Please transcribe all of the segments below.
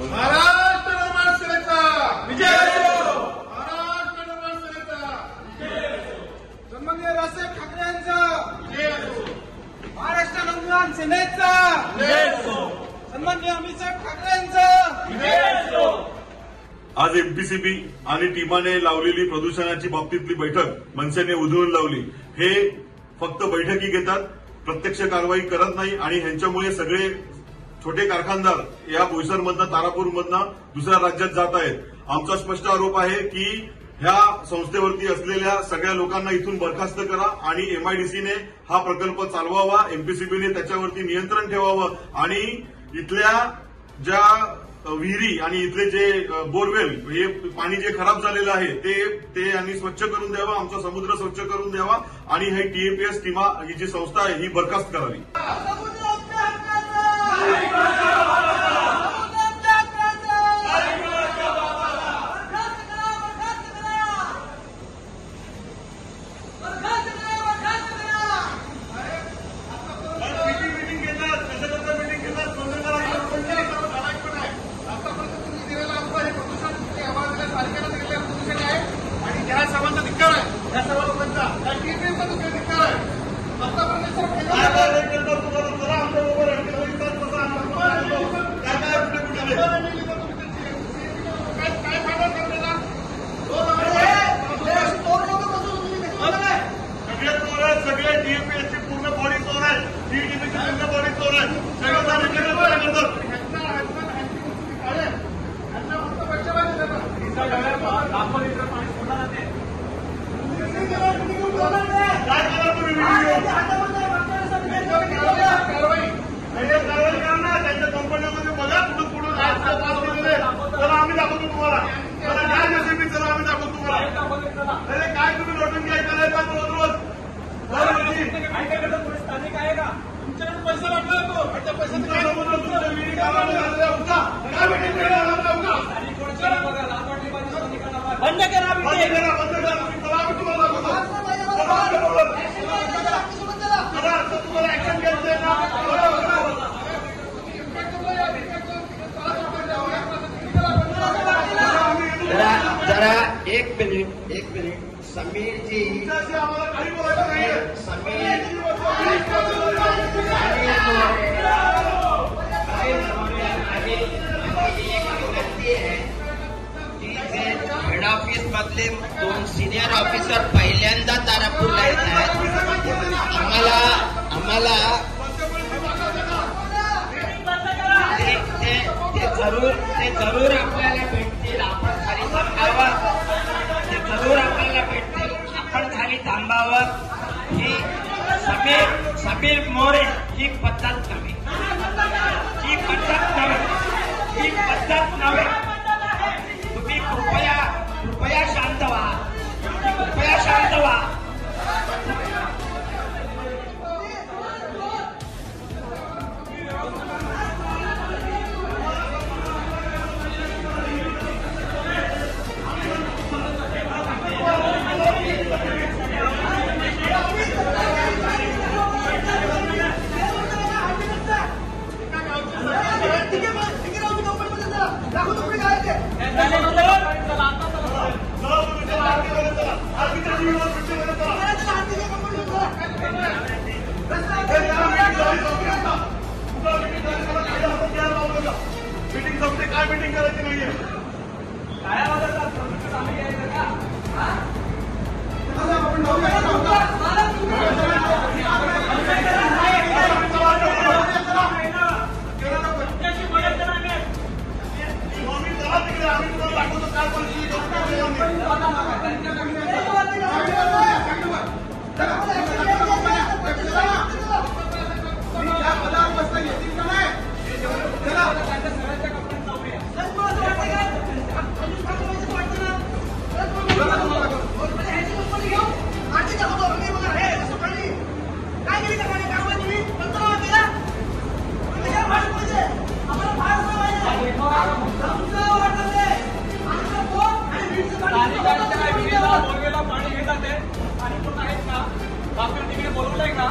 महाराष्ट्र निर्माण सेनेचा विजय असो, महाराष्ट्र निर्माण सेनेचा विजय असो, सन्माननीय राजसाहेब ठाकरे यांचा विजय असो, महाराष्ट्र निर्माण सेनेचा विजय असो, सन्माननीय अमित साहेब ठाकरे यांचा विजय असो। आज एमपीसीबी आणि टीमाने लावलेली प्रदूषणाची बाबतीतली बैठक मनसेने उधळून लावली। हे फक्त बैठकी घेतात, प्रत्यक्ष कारवाई करत नाही आणि ह्यांच्यामुळे सगळे छोटे कारखानदार या बोईसरमधनं तारापूरमधनं दुसऱ्या राज्यात जात आहेत। आमचा स्पष्ट आरोप आहे की ह्या संस्थेवरती असलेल्या सगळ्या लोकांना इथून बरखास्त करा आणि एमआयडीसीने हा प्रकल्प चालवावा, एमपीसीबीने त्याच्यावरती नियंत्रण ठेवावं आणि इथल्या ज्या विहिरी आणि इथले जे बोरवेल हे पाणी जे खराब झालेलं आहे ते यांनी स्वच्छ करून द्यावं, आमचा समुद्र स्वच्छ करून द्यावा आणि ही टीएपीएस टीमा ही जी संस्था आहे ही बरखास्त करावी। जरा एक मिनिट समीर जी हेड ऑफिस मधले 2 सिनियर ऑफिसर पहिल्यांदा तारापूरला येत आहेत। आम्हाला ते जरूर आपल्याला भेटतील, आपण खाली थांबावं, ते जरूर आपल्याला भेटतील, आपण खाली थांबावं। ही समीर मोरे ही पद्धत नव्हे, तुम्ही कृपया शांत व्हा, मीटिंग संपते, काय मीटिंग करायची नाहीये, तिकडे बोलवलंय का?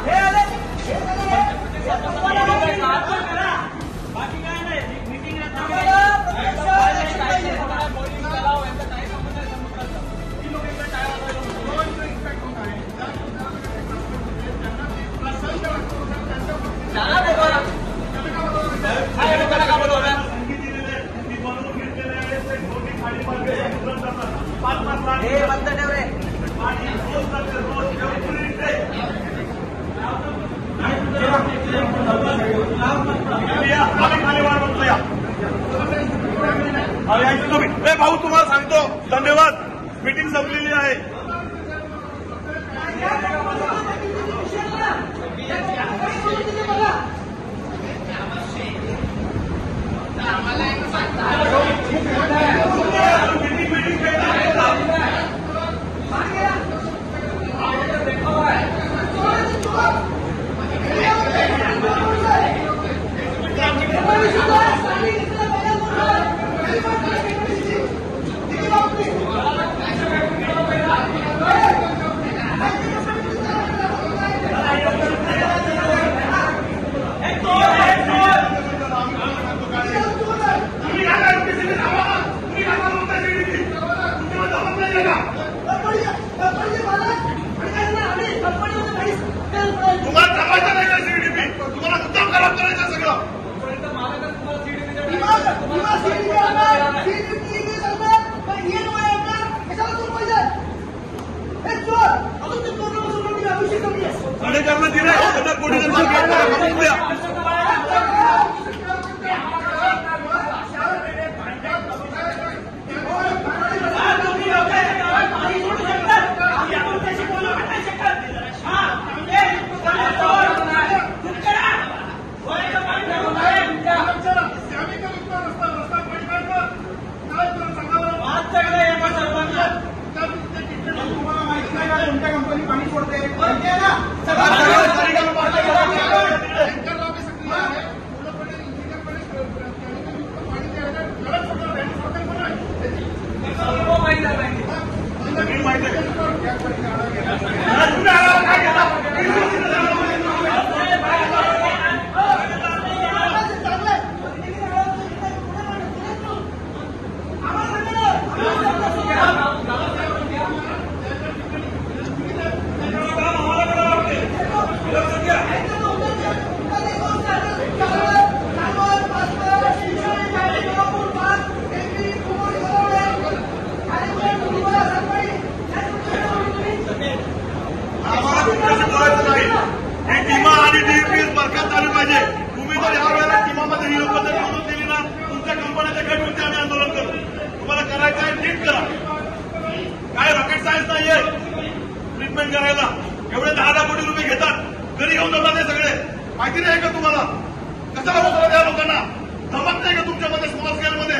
संपलेली आहे. तुम्हाला जमायचं नाही का सीडीपी? तुम्हाला मुद्दाम खराब करायचं सगळं. साडेचारला दिलं कोणी तुमच्या कंपनी पाणी सोडते बरखास्त झाली पाहिजे. तुम्ही जर या वेळेला टीमामध्ये ही पद्धत निवडून दिली ना, तुमच्या कंपन्याच्या गटवरती आम्ही आंदोलन करू. तुम्हाला करायचं आहे नीट करा. काय रॉकेट सायन्स नाहीये ट्रीटमेंट करायला. एवढे 10 कोटी रुपये घेतात, घरी घेऊन जातात हे सगळे. माहिती नाही का तुम्हाला? कशाला बोलतो त्या लोकांना? जमत नाही का तुमच्यामध्ये स्मॉल स्केलमध्ये?